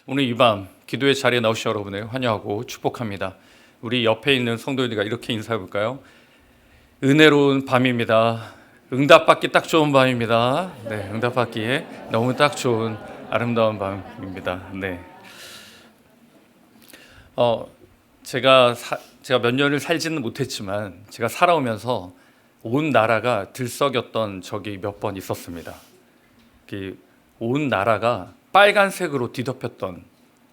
오늘 이 밤 기도의 자리에 나오신 여러분을 환영하고 축복합니다. 우리 옆에 있는 성도들과 이렇게 인사해 볼까요? 은혜로운 밤입니다. 응답받기 딱 좋은 밤입니다. 네, 응답받기에 너무 딱 좋은 아름다운 밤입니다. 네. 제가 몇 년을 살지는 못했지만 제가 살아오면서 온 나라가 들썩였던 적이 몇 번 있었습니다. 온 나라가 빨간색으로 뒤덮였던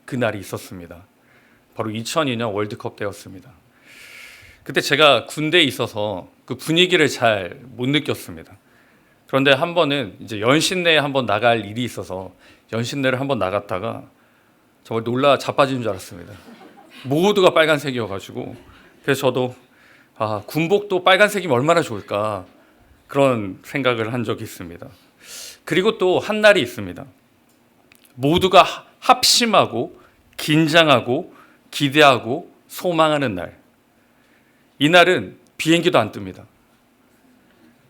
그날이 있었습니다. 바로 2002년 월드컵 때였습니다. 그때 제가 군대에 있어서 그 분위기를 잘 못 느꼈습니다. 그런데 한 번은 이제 연신내에 한번 나갈 일이 있어서 연신내를 한번 나갔다가 정말 놀라 자빠지는 줄 알았습니다. 모두가 빨간색이어가지고 그래서 저도 군복도 빨간색이면 얼마나 좋을까 그런 생각을 한 적이 있습니다. 그리고 또 한 날이 있습니다. 모두가 합심하고 긴장하고 기대하고 소망하는 날. 이날은 비행기도 안 뜹니다.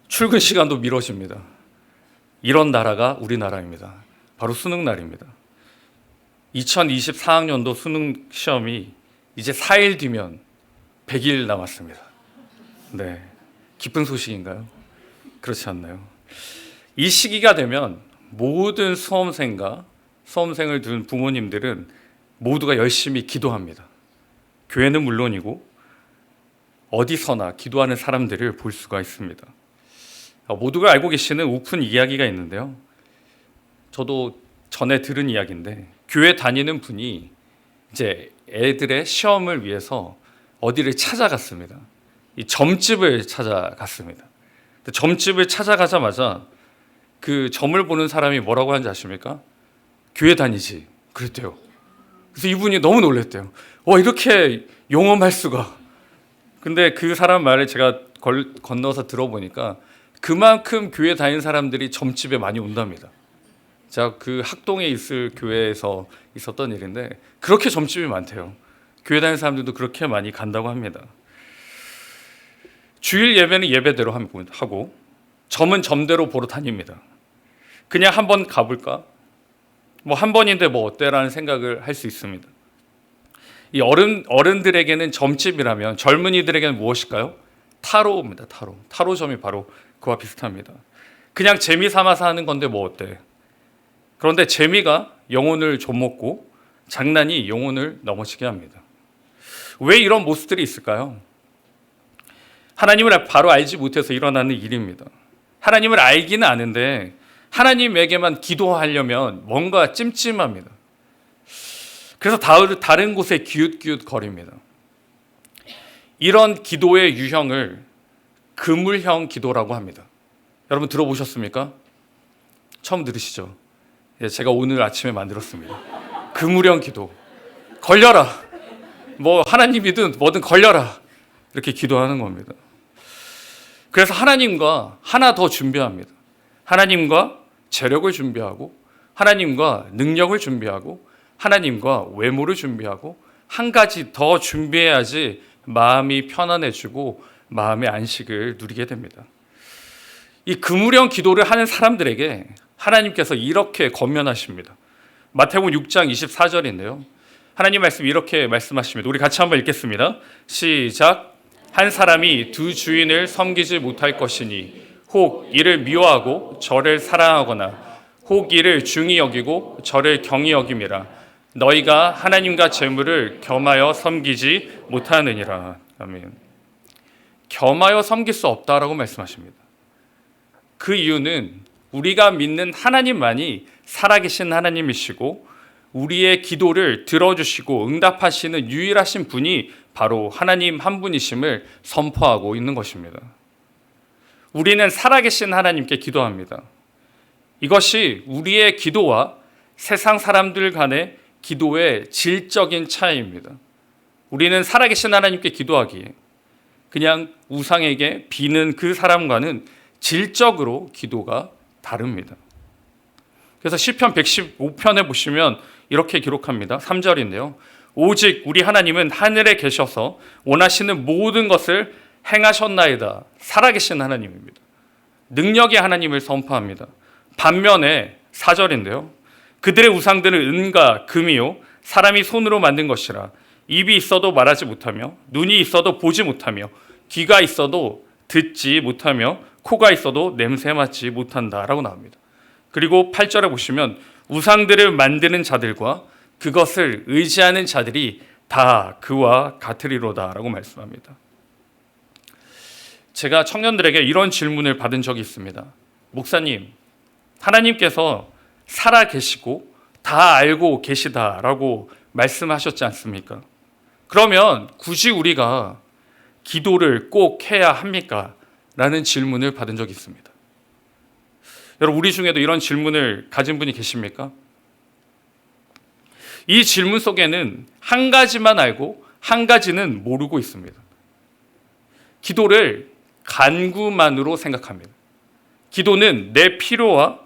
출근 시간도 미뤄집니다. 이런 나라가 우리나라입니다. 바로 수능 날입니다. 2024학년도 수능 시험이 이제 4일 뒤면 100일 남았습니다. 네, 기쁜 소식인가요? 그렇지 않나요? 이 시기가 되면 모든 수험생을 둔 부모님들은 모두가 열심히 기도합니다. 교회는 물론이고 어디서나 기도하는 사람들을 볼 수가 있습니다. 모두가 알고 계시는 오픈 이야기가 있는데요. 저도 전에 들은 이야기인데 교회 다니는 분이 이제 애들의 시험을 위해서 어디를 찾아갔습니다. 이 점집을 찾아갔습니다. 점집을 찾아가자마자 그 점을 보는 사람이 뭐라고 하는지 아십니까? 교회 다니지 그랬대요. 그래서 이분이 너무 놀랐대요. 이렇게 용엄할 수가. 근데 그 사람 말을 제가 건너서 들어보니까 그만큼 교회 다니는 사람들이 점집에 많이 온답니다. 제가 그 학동에 있을 교회에서 있었던 일인데 그렇게 점집이 많대요. 교회 다니는 사람들도 그렇게 많이 간다고 합니다. 주일 예배는 예배대로 하고 점은 점대로 보러 다닙니다. 그냥 한번 가볼까? 한 번인데 어때라는 생각을 할 수 있습니다. 이 어른들에게는 점집이라면 젊은이들에게는 무엇일까요? 타로입니다. 타로점이 바로 그와 비슷합니다. 그냥 재미 삼아서 하는 건데 어때? 그런데 재미가 영혼을 좀먹고 장난이 영혼을 넘어지게 합니다. 왜 이런 모습들이 있을까요? 하나님을 바로 알지 못해서 일어나는 일입니다. 하나님을 알기는 아는데 하나님에게만 기도하려면 뭔가 찜찜합니다. 그래서 다른 곳에 기웃기웃 거립니다. 이런 기도의 유형을 그물형 기도라고 합니다. 여러분 들어보셨습니까? 처음 들으시죠? 제가 오늘 아침에 만들었습니다. 그물형 기도. 걸려라. 하나님이든 뭐든 걸려라. 이렇게 기도하는 겁니다. 그래서 하나님과 하나 더 준비합니다. 하나님과 재력을 준비하고 하나님과 능력을 준비하고 하나님과 외모를 준비하고 한 가지 더 준비해야지 마음이 편안해지고 마음의 안식을 누리게 됩니다. 이 그물형 기도를 하는 사람들에게 하나님께서 이렇게 권면하십니다. 마태복음 6장 24절인데요. 하나님 말씀 이렇게 말씀하십니다. 우리 같이 한번 읽겠습니다. 시작. 한 사람이 두 주인을 섬기지 못할 것이니 혹 이를 미워하고 저를 사랑하거나 혹 이를 중히 여기고 저를 경히 여김이라. 너희가 하나님과 재물을 겸하여 섬기지 못하느니라. 아멘. 겸하여 섬길 수 없다라고 말씀하십니다. 그 이유는 우리가 믿는 하나님만이 살아계신 하나님이시고 우리의 기도를 들어주시고 응답하시는 유일하신 분이 바로 하나님 한 분이심을 선포하고 있는 것입니다. 우리는 살아계신 하나님께 기도합니다. 이것이 우리의 기도와 세상 사람들 간의 기도의 질적인 차이입니다. 우리는 살아계신 하나님께 기도하기에 그냥 우상에게 비는 그 사람과는 질적으로 기도가 다릅니다. 그래서 시편 115편에 보시면 이렇게 기록합니다. 3절인데요. 오직 우리 하나님은 하늘에 계셔서 원하시는 모든 것을 행하셨나이다. 살아계신 하나님입니다. 능력의 하나님을 선포합니다. 반면에 4절인데요. 그들의 우상들은 은과 금이요 사람이 손으로 만든 것이라. 입이 있어도 말하지 못하며 눈이 있어도 보지 못하며 귀가 있어도 듣지 못하며 코가 있어도 냄새 맡지 못한다라고 나옵니다. 그리고 8절에 보시면 우상들을 만드는 자들과 그것을 의지하는 자들이 다 그와 같으리로다라고 말씀합니다. 제가 청년들에게 이런 질문을 받은 적이 있습니다. 목사님, 하나님께서 살아 계시고 다 알고 계시다라고 말씀하셨지 않습니까? 그러면 굳이 우리가 기도를 꼭 해야 합니까? 라는 질문을 받은 적이 있습니다. 여러분, 우리 중에도 이런 질문을 가진 분이 계십니까? 이 질문 속에는 한 가지만 알고 한 가지는 모르고 있습니다. 기도를 간구만으로 생각합니다. 기도는 내 필요와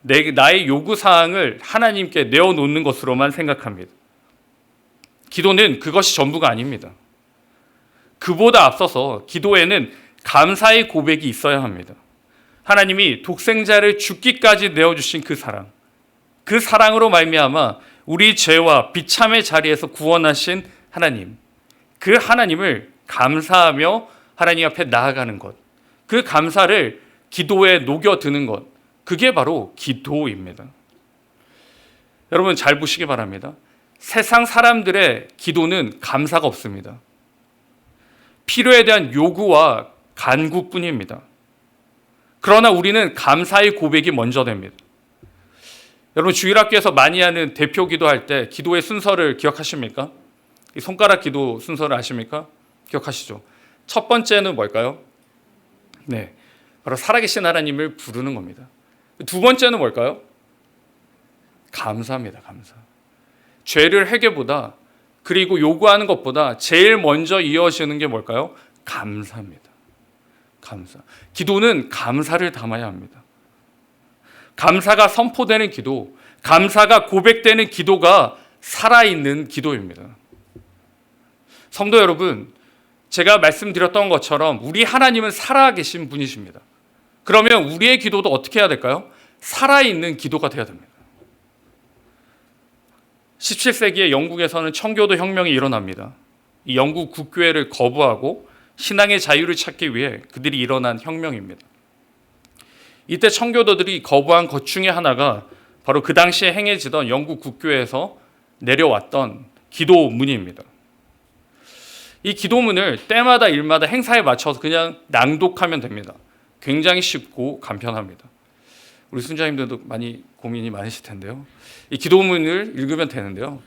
나의 요구사항을 하나님께 내어놓는 것으로만 생각합니다. 기도는 그것이 전부가 아닙니다. 그보다 앞서서 기도에는 감사의 고백이 있어야 합니다. 하나님이 독생자를 죽기까지 내어주신 그 사랑, 그 사랑으로 말미암아 우리 죄와 비참의 자리에서 구원하신 하나님, 그 하나님을 감사하며 하나님 앞에 나아가는 것, 그 감사를 기도에 녹여드는 것, 그게 바로 기도입니다. 여러분 잘 보시기 바랍니다. 세상 사람들의 기도는 감사가 없습니다. 필요에 대한 요구와 간구뿐입니다. 그러나 우리는 감사의 고백이 먼저 됩니다. 여러분 주일학교에서 많이 하는 대표 기도할 때 기도의 순서를 기억하십니까? 이 손가락 기도 순서를 아십니까? 기억하시죠? 첫 번째는 뭘까요? 네, 바로 살아계신 하나님을 부르는 겁니다. 두 번째는 뭘까요? 감사입니다. 감사. 죄를 회개보다 그리고 요구하는 것보다 제일 먼저 이어지는 게 뭘까요? 감사입니다. 감사. 기도는 감사를 담아야 합니다. 감사가 선포되는 기도, 감사가 고백되는 기도가 살아있는 기도입니다. 성도 여러분, 제가 말씀드렸던 것처럼 우리 하나님은 살아계신 분이십니다. 그러면 우리의 기도도 어떻게 해야 될까요? 살아있는 기도가 돼야 됩니다. 17세기에 영국에서는 청교도 혁명이 일어납니다. 이 영국 국교회를 거부하고 신앙의 자유를 찾기 위해 그들이 일어난 혁명입니다. 이때 청교도들이 거부한 것 중에 하나가 바로 그 당시에 행해지던 영국 국교회에서 내려왔던 기도문입니다. 이 기도문을 때마다 일마다 행사에 맞춰서 그냥 낭독하면 됩니다. 굉장히 쉽고 간편합니다. 우리 순자님들도 많이 고민이 많으실 텐데요. 이 기도문을 읽으면 되는데요.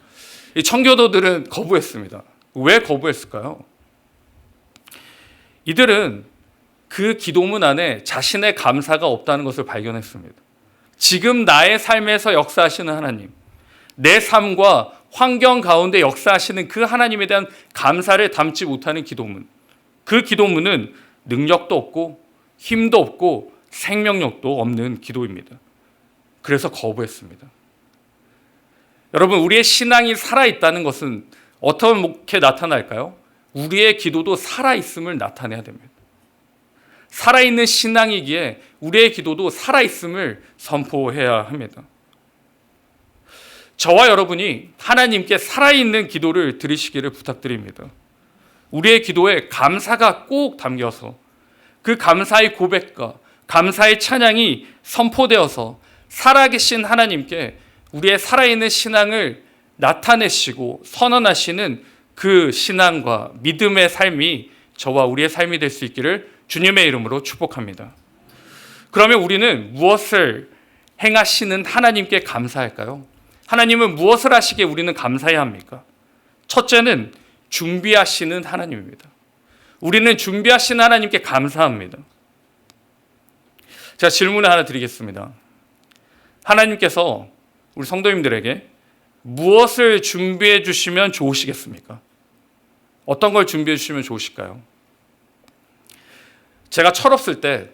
이 청교도들은 거부했습니다. 왜 거부했을까요? 이들은 그 기도문 안에 자신의 감사가 없다는 것을 발견했습니다. 지금 나의 삶에서 역사하시는 하나님, 내 삶과 환경 가운데 역사하시는 그 하나님에 대한 감사를 담지 못하는 기도문. 그 기도문은 능력도 없고 힘도 없고 생명력도 없는 기도입니다. 그래서 거부했습니다. 여러분, 우리의 신앙이 살아있다는 것은 어떻게 나타날까요? 우리의 기도도 살아있음을 나타내야 됩니다. 살아있는 신앙이기에 우리의 기도도 살아있음을 선포해야 합니다. 저와 여러분이 하나님께 살아있는 기도를 드리시기를 부탁드립니다. 우리의 기도에 감사가 꼭 담겨서 그 감사의 고백과 감사의 찬양이 선포되어서 살아계신 하나님께 우리의 살아있는 신앙을 나타내시고 선언하시는 그 신앙과 믿음의 삶이 저와 우리의 삶이 될 수 있기를 주님의 이름으로 축복합니다. 그러면 우리는 무엇을 행하시는 하나님께 감사할까요? 하나님은 무엇을 하시기에 우리는 감사해야 합니까? 첫째는 준비하시는 하나님입니다. 우리는 준비하시는 하나님께 감사합니다. 제가 질문을 하나 드리겠습니다. 하나님께서 우리 성도님들에게 무엇을 준비해 주시면 좋으시겠습니까? 어떤 걸 준비해 주시면 좋으실까요? 제가 철없을 때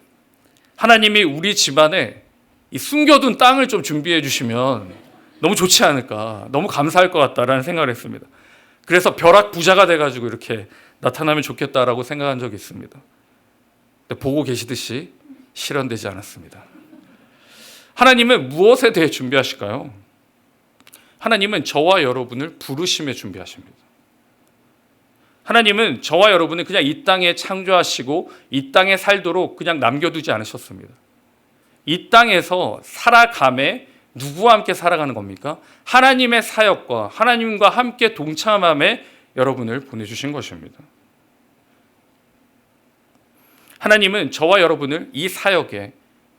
하나님이 우리 집안에 이 숨겨둔 땅을 좀 준비해 주시면 너무 좋지 않을까, 너무 감사할 것 같다라는 생각을 했습니다. 그래서 벼락 부자가 돼가지고 이렇게 나타나면 좋겠다라고 생각한 적이 있습니다. 근데 보고 계시듯이 실현되지 않았습니다. 하나님은 무엇에 대해 준비하실까요? 하나님은 저와 여러분을 부르심에 준비하십니다. 하나님은 저와 여러분을 그냥 이 땅에 창조하시고 이 땅에 살도록 그냥 남겨두지 않으셨습니다. 이 땅에서 살아감에 누구와 함께 살아가는 겁니까? 하나님의 사역과 하나님과 함께 동참함에 여러분을 보내주신 것입니다. 하나님은 저와 여러분을 이 사역에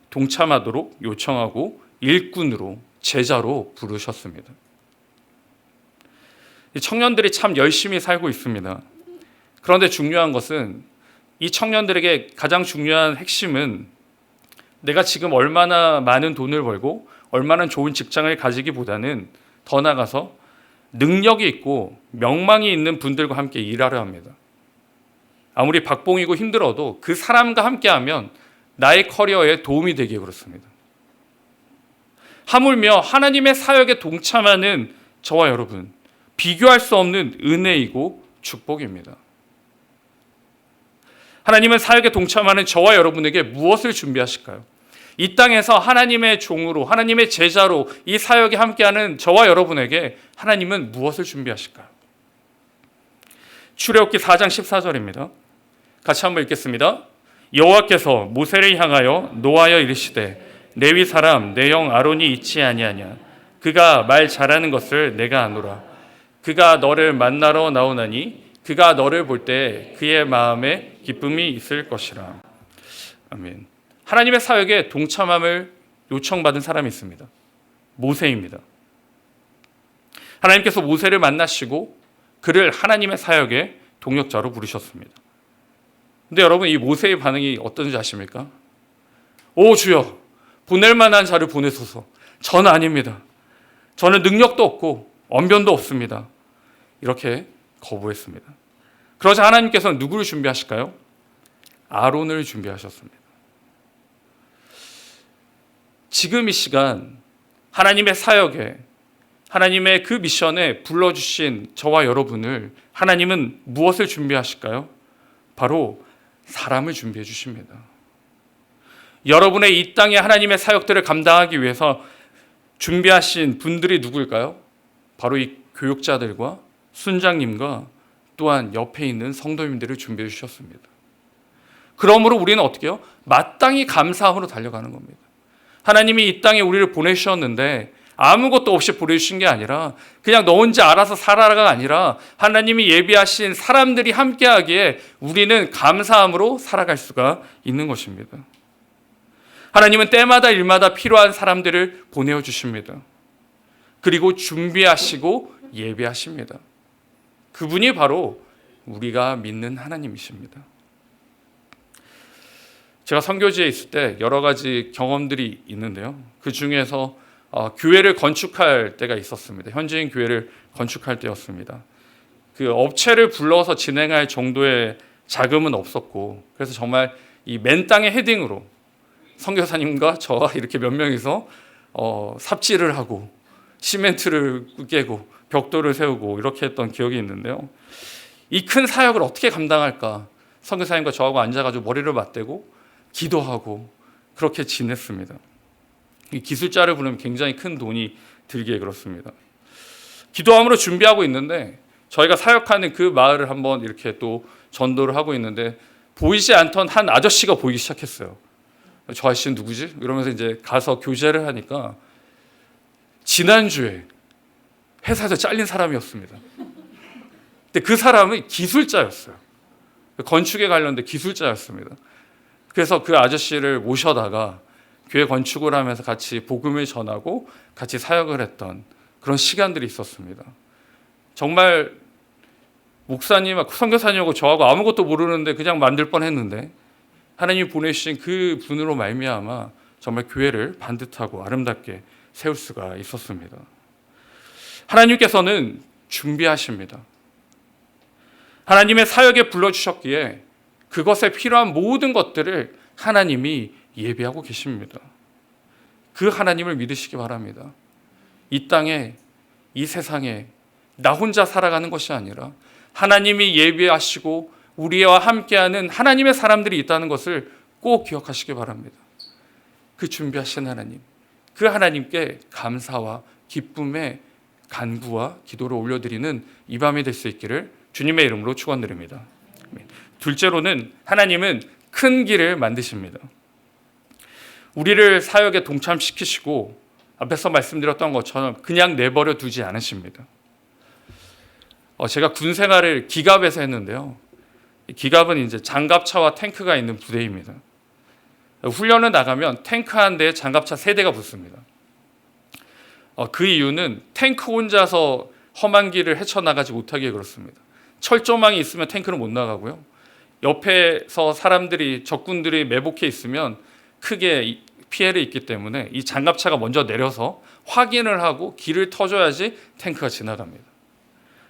동참하도록 요청하고 일꾼으로, 제자로 부르셨습니다. 청년들이 참 열심히 살고 있습니다. 그런데 중요한 것은 이 청년들에게 가장 중요한 핵심은 내가 지금 얼마나 많은 돈을 벌고 얼마나 좋은 직장을 가지기보다는 더 나아가서 능력이 있고 명망이 있는 분들과 함께 일하려 합니다. 아무리 박봉이고 힘들어도 그 사람과 함께하면 나의 커리어에 도움이 되기에 그렇습니다. 하물며 하나님의 사역에 동참하는 저와 여러분, 비교할 수 없는 은혜이고 축복입니다. 하나님은 사역에 동참하는 저와 여러분에게 무엇을 준비하실까요? 이 땅에서 하나님의 종으로, 하나님의 제자로 이 사역에 함께하는 저와 여러분에게 하나님은 무엇을 준비하실까요? 출애굽기 4장 14절입니다. 같이 한번 읽겠습니다. 여호와께서 모세를 향하여 노하여 이르시되 레위 사람 내 형 아론이 있지 아니하냐. 그가 말 잘하는 것을 내가 아노라. 그가 너를 만나러 나오나니 그가 너를 볼 때 그의 마음에 기쁨이 있을 것이라. 아멘. 하나님의 사역에 동참함을 요청받은 사람이 있습니다. 모세입니다. 하나님께서 모세를 만나시고 그를 하나님의 사역에 동역자로 부르셨습니다. 근데 여러분, 이 모세의 반응이 어떤지 아십니까? 오 주여, 보낼 만한 자를 보내소서. 저는 아닙니다. 저는 능력도 없고 언변도 없습니다. 이렇게 거부했습니다. 그러자 하나님께서는 누구를 준비하실까요? 아론을 준비하셨습니다. 지금 이 시간 하나님의 사역에, 하나님의 그 미션에 불러주신 저와 여러분을 하나님은 무엇을 준비하실까요? 바로 사람을 준비해 주십니다. 여러분의 이 땅에 하나님의 사역들을 감당하기 위해서 준비하신 분들이 누구일까요? 바로 이 교육자들과 순장님과 또한 옆에 있는 성도님들을 준비해 주셨습니다. 그러므로 우리는 어떻게 해요? 마땅히 감사함으로 달려가는 겁니다. 하나님이 이 땅에 우리를 보내주셨는데 아무것도 없이 보내주신 게 아니라 그냥 너 혼자 알아서 살아라가 아니라 하나님이 예비하신 사람들이 함께하기에 우리는 감사함으로 살아갈 수가 있는 것입니다. 하나님은 때마다 일마다 필요한 사람들을 보내주십니다. 그리고 준비하시고 예비하십니다. 그분이 바로 우리가 믿는 하나님이십니다. 제가 선교지에 있을 때 여러 가지 경험들이 있는데요. 그 중에서 교회를 건축할 때가 있었습니다. 현지인 교회를 건축할 때였습니다. 그 업체를 불러서 진행할 정도의 자금은 없었고, 그래서 정말 이 맨 땅에 헤딩으로 선교사님과 저와 이렇게 몇 명이서 삽질을 하고 시멘트를 깨고 벽돌을 세우고 이렇게 했던 기억이 있는데요. 이 큰 사역을 어떻게 감당할까? 선교사님과 저하고 앉아가지고 머리를 맞대고 기도하고 그렇게 지냈습니다. 이 기술자를 부르면 굉장히 큰 돈이 들기에 그렇습니다. 기도함으로 준비하고 있는데 저희가 사역하는 그 마을을 한번 이렇게 또 전도를 하고 있는데 보이지 않던 한 아저씨가 보이기 시작했어요. 저 아저씨는 누구지? 이러면서 이제 가서 교제를 하니까 지난주에 회사에서 잘린 사람이었습니다. 근데 그 사람은 기술자였어요. 건축에 관련된 기술자였습니다. 그래서 그 아저씨를 모셔다가 교회 건축을 하면서 같이 복음을 전하고 같이 사역을 했던 그런 시간들이 있었습니다. 정말 목사님, 선교사님하고 저하고 아무것도 모르는데 그냥 만들 뻔했는데 하나님이 보내주신 그 분으로 말미암아 정말 교회를 반듯하고 아름답게 세울 수가 있었습니다. 하나님께서는 준비하십니다. 하나님의 사역에 불러주셨기에 그것에 필요한 모든 것들을 하나님이 예비하고 계십니다. 그 하나님을 믿으시기 바랍니다. 이 땅에, 이 세상에 나 혼자 살아가는 것이 아니라 하나님이 예비하시고 우리와 함께하는 하나님의 사람들이 있다는 것을 꼭 기억하시기 바랍니다. 그 준비하신 하나님, 그 하나님께 감사와 기쁨의 간구와 기도를 올려드리는 이 밤이 될 수 있기를 주님의 이름으로 축원드립니다. 둘째로는 하나님은 큰 길을 만드십니다. 우리를 사역에 동참시키시고 앞에서 말씀드렸던 것처럼 그냥 내버려 두지 않으십니다. 제가 군 생활을 기갑에서 했는데요. 기갑은 이제 장갑차와 탱크가 있는 부대입니다. 훈련을 나가면 탱크 한 대에 장갑차 3대가 붙습니다. 그 이유는 탱크 혼자서 험한 길을 헤쳐나가지 못하게 그렇습니다. 철조망이 있으면 탱크는 못 나가고요. 옆에서 사람들이 적군들이 매복해 있으면 크게 피해를 입기 때문에 이 장갑차가 먼저 내려서 확인을 하고 길을 터줘야지 탱크가 지나갑니다.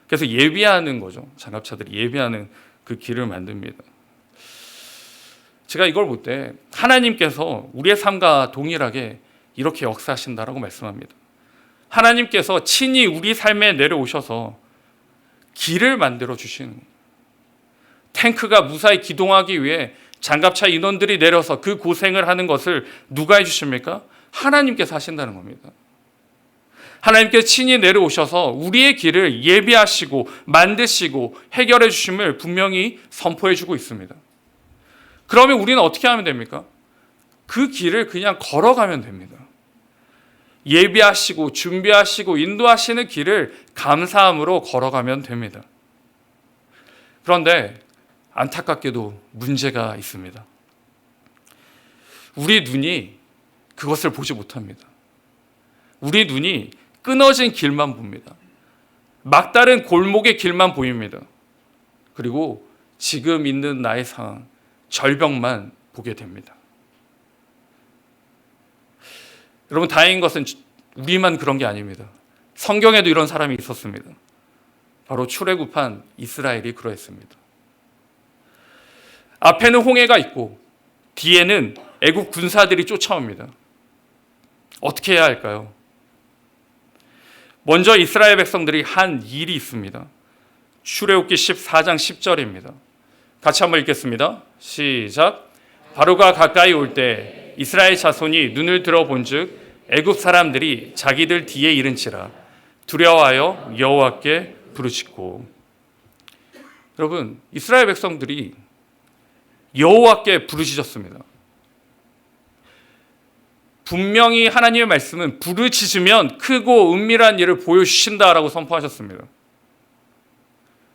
그래서 예비하는 거죠. 장갑차들이 예비하는 그 길을 만듭니다. 제가 이걸 볼 때 하나님께서 우리의 삶과 동일하게 이렇게 역사하신다라고 말씀합니다. 하나님께서 친히 우리 삶에 내려오셔서 길을 만들어 주시는 거예요. 탱크가 무사히 기동하기 위해 장갑차 인원들이 내려서 그 고생을 하는 것을 누가 해주십니까? 하나님께서 하신다는 겁니다. 하나님께서 친히 내려오셔서 우리의 길을 예비하시고 만드시고 해결해 주심을 분명히 선포해 주고 있습니다. 그러면 우리는 어떻게 하면 됩니까? 그 길을 그냥 걸어가면 됩니다. 예비하시고 준비하시고 인도하시는 길을 감사함으로 걸어가면 됩니다. 그런데 안타깝게도 문제가 있습니다. 우리 눈이 그것을 보지 못합니다. 우리 눈이 끊어진 길만 봅니다. 막다른 골목의 길만 보입니다. 그리고 지금 있는 나의 상황, 절벽만 보게 됩니다. 여러분, 다행인 것은 우리만 그런 게 아닙니다. 성경에도 이런 사람이 있었습니다. 바로 출애굽한 이스라엘이 그러했습니다. 앞에는 홍해가 있고 뒤에는 애국 군사들이 쫓아옵니다. 어떻게 해야 할까요? 먼저 이스라엘 백성들이 한 일이 있습니다. 출애굽기 14장 10절입니다. 같이 한번 읽겠습니다. 시작. 바로가 가까이 올 때 이스라엘 자손이 눈을 들어본즉 애굽 사람들이 자기들 뒤에 이른치라 두려워하여 여호와께 부르짖고. 여러분, 이스라엘 백성들이 여호와께 부르짖었습니다. 분명히 하나님의 말씀은 부르짖으면 크고 은밀한 일을 보여주신다라고 선포하셨습니다.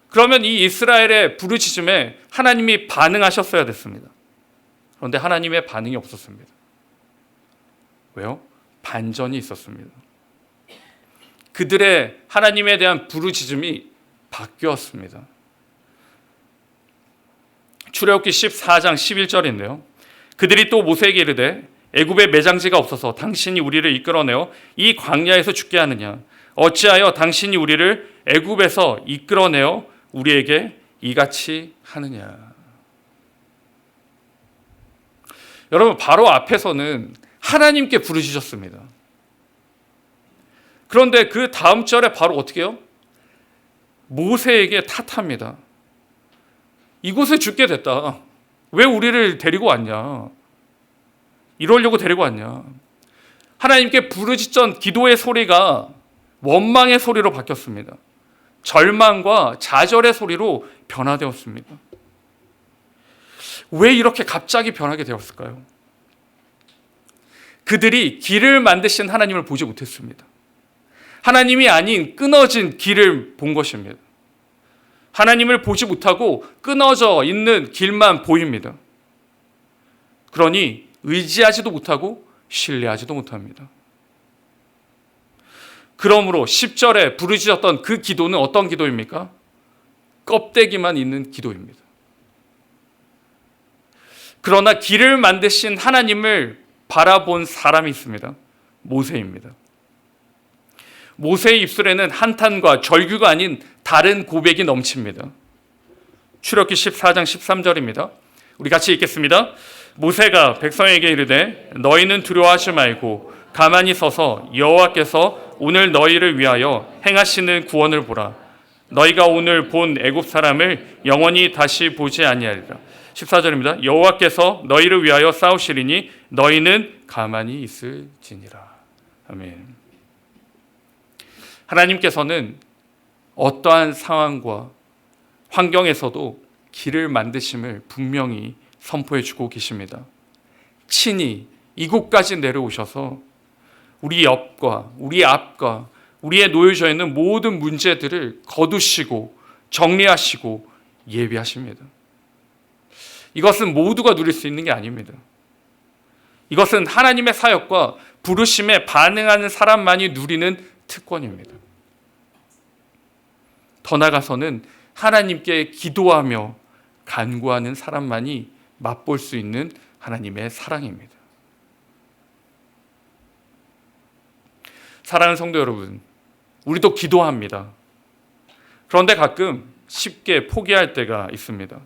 그러면 이 이스라엘의 부르짖음에 하나님이 반응하셨어야 됐습니다. 그런데 하나님의 반응이 없었습니다. 왜요? 반전이 있었습니다. 그들의 하나님에 대한 부르짖음이 바뀌었습니다. 출애굽기 14장 11절인데요. 그들이 또 모세에게 이르되 애굽에 매장지가 없어서 당신이 우리를 이끌어내어 이 광야에서 죽게 하느냐? 어찌하여 당신이 우리를 애굽에서 이끌어내어 우리에게 이같이 하느냐? 여러분, 바로 앞에서는 하나님께 부르짖었습니다. 그런데 그 다음 절에 바로 어떻게 해요? 모세에게 탓합니다. 이곳에 죽게 됐다. 왜 우리를 데리고 왔냐? 이러려고 데리고 왔냐? 하나님께 부르짖던 기도의 소리가 원망의 소리로 바뀌었습니다. 절망과 좌절의 소리로 변화되었습니다. 왜 이렇게 갑자기 변하게 되었을까요? 그들이 길을 만드신 하나님을 보지 못했습니다. 하나님이 아닌 끊어진 길을 본 것입니다. 하나님을 보지 못하고 끊어져 있는 길만 보입니다. 그러니 의지하지도 못하고 신뢰하지도 못합니다. 그러므로 10절에 부르짖었던 그 기도는 어떤 기도입니까? 껍데기만 있는 기도입니다. 그러나 길을 만드신 하나님을 바라본 사람이 있습니다. 모세입니다. 모세의 입술에는 한탄과 절규가 아닌 다른 고백이 넘칩니다. 출애굽기 14장 13절입니다. 우리 같이 읽겠습니다. 모세가 백성에게 이르되 너희는 두려워하지 말고 가만히 서서 여호와께서 오늘 너희를 위하여 행하시는 구원을 보라. 너희가 오늘 본 애굽 사람을 영원히 다시 보지 아니하리라. 14절입니다. 여호와께서 너희를 위하여 싸우시리니 너희는 가만히 있을지니라. 아멘. 하나님께서는 어떠한 상황과 환경에서도 길을 만드심을 분명히 선포해 주고 계십니다. 친히 이곳까지 내려오셔서 우리 옆과 우리 앞과 우리의 놓여져 있는 모든 문제들을 거두시고 정리하시고 예비하십니다. 이것은 모두가 누릴 수 있는 게 아닙니다. 이것은 하나님의 사역과 부르심에 반응하는 사람만이 누리는 특권입니다. 더 나아가서는 하나님께 기도하며 간구하는 사람만이 맛볼 수 있는 하나님의 사랑입니다. 사랑하는 성도 여러분, 우리도 기도합니다. 그런데 가끔 쉽게 포기할 때가 있습니다.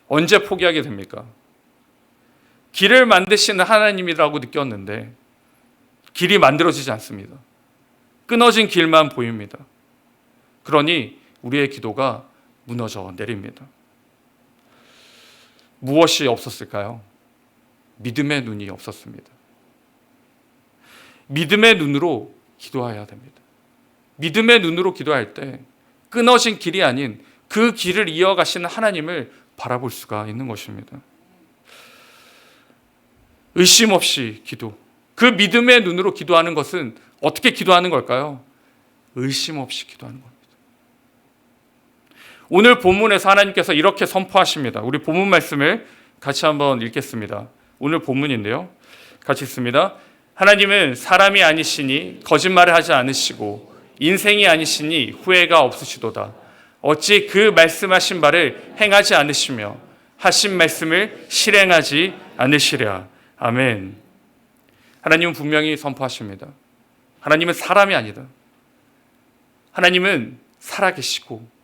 언제 포기하게 됩니까? 길을 만드시는 하나님이라고 느꼈는데 길이 만들어지지 않습니다. 끊어진 길만 보입니다. 그러니 우리의 기도가 무너져 내립니다. 무엇이 없었을까요? 믿음의 눈이 없었습니다. 믿음의 눈으로 기도해야 됩니다. 믿음의 눈으로 기도할 때 끊어진 길이 아닌 그 길을 이어가시는 하나님을 바라볼 수가 있는 것입니다. 의심 없이 기도. 그 믿음의 눈으로 기도하는 것은 어떻게 기도하는 걸까요? 의심 없이 기도하는 겁니다. 오늘 본문에서 하나님께서 이렇게 선포하십니다. 우리 본문 말씀을 같이 한번 읽겠습니다. 오늘 본문인데요. 같이 읽습니다. 하나님은 사람이 아니시니 거짓말을 하지 않으시고 인생이 아니시니 후회가 없으시도다. 어찌 그 말씀하신 바를 행하지 않으시며 하신 말씀을 실행하지 않으시랴. 아멘. 하나님은 분명히 선포하십니다. 하나님은 사람이 아니다. 하나님은 살아계시고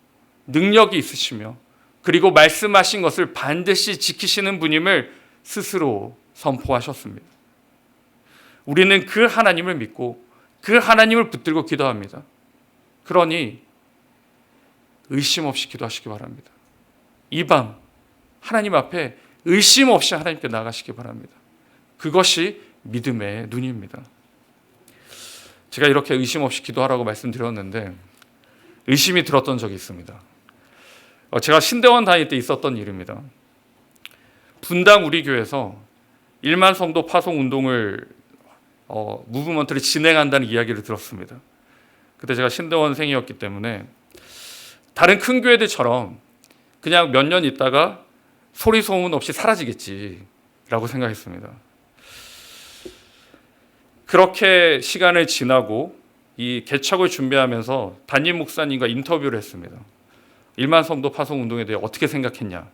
능력이 있으시며 그리고 말씀하신 것을 반드시 지키시는 분임을 스스로 선포하셨습니다. 우리는 그 하나님을 믿고 그 하나님을 붙들고 기도합니다. 그러니 의심 없이 기도하시기 바랍니다. 이 밤 하나님 앞에 의심 없이 하나님께 나가시기 바랍니다. 그것이 믿음의 눈입니다. 제가 이렇게 의심 없이 기도하라고 말씀드렸는데 의심이 들었던 적이 있습니다. 제가 신대원 다닐 때 있었던 일입니다. 분당 우리 교회에서 1만 성도 파송 운동을 무브먼트를 진행한다는 이야기를 들었습니다. 그때 제가 신대원생이었기 때문에 다른 큰 교회들처럼 그냥 몇 년 있다가 소리 소문 없이 사라지겠지라고 생각했습니다. 그렇게 시간을 지나고 이 개척을 준비하면서 담임 목사님과 인터뷰를 했습니다. 1만 성도 파송 운동에 대해 어떻게 생각했냐.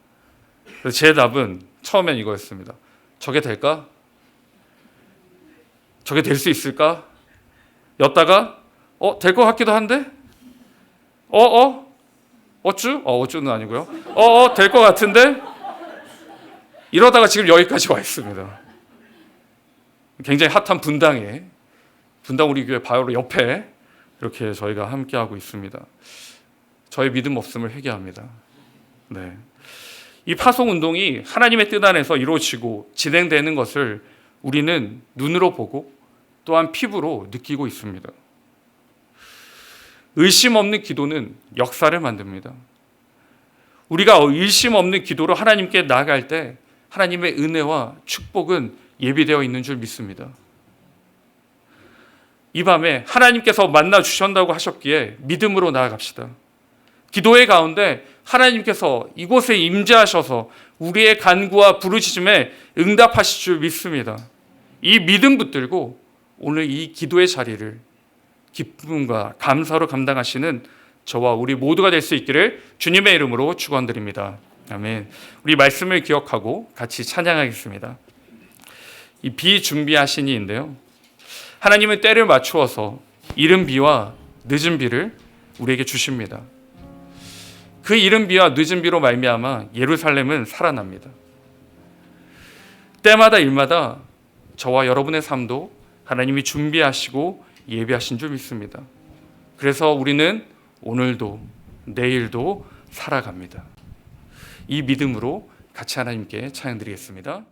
그래서 제 답은 처음엔 이거였습니다. 저게 될까? 저게 될 수 있을까? 였다가 될 것 같기도 한데? 어쭈? 어쭈는 아니고요. 될 것 같은데? 이러다가 지금 여기까지 와 있습니다. 굉장히 핫한 분당 우리 교회 바로 옆에 이렇게 저희가 함께하고 있습니다. 저의 믿음 없음을 회개합니다. 네. 이 파송 운동이 하나님의 뜻 안에서 이루어지고 진행되는 것을 우리는 눈으로 보고 또한 피부로 느끼고 있습니다. 의심 없는 기도는 역사를 만듭니다. 우리가 의심 없는 기도로 하나님께 나아갈 때 하나님의 은혜와 축복은 예비되어 있는 줄 믿습니다. 이 밤에 하나님께서 만나 주신다고 하셨기에 믿음으로 나아갑시다. 기도의 가운데 하나님께서 이곳에 임재하셔서 우리의 간구와 부르짖음에 응답하실 줄 믿습니다. 이 믿음 붙들고 오늘 이 기도의 자리를 기쁨과 감사로 감당하시는 저와 우리 모두가 될 수 있기를 주님의 이름으로 축원드립니다. 아멘. 우리 말씀을 기억하고 같이 찬양하겠습니다. 이 비준비하시니인데요. 하나님은 때를 맞추어서 이른 비와 늦은 비를 우리에게 주십니다. 그 이른 비와 늦은 비로 말미암아 예루살렘은 살아납니다. 때마다 일마다 저와 여러분의 삶도 하나님이 준비하시고 예비하신 줄 믿습니다. 그래서 우리는 오늘도 내일도 살아갑니다. 이 믿음으로 같이 하나님께 찬양드리겠습니다.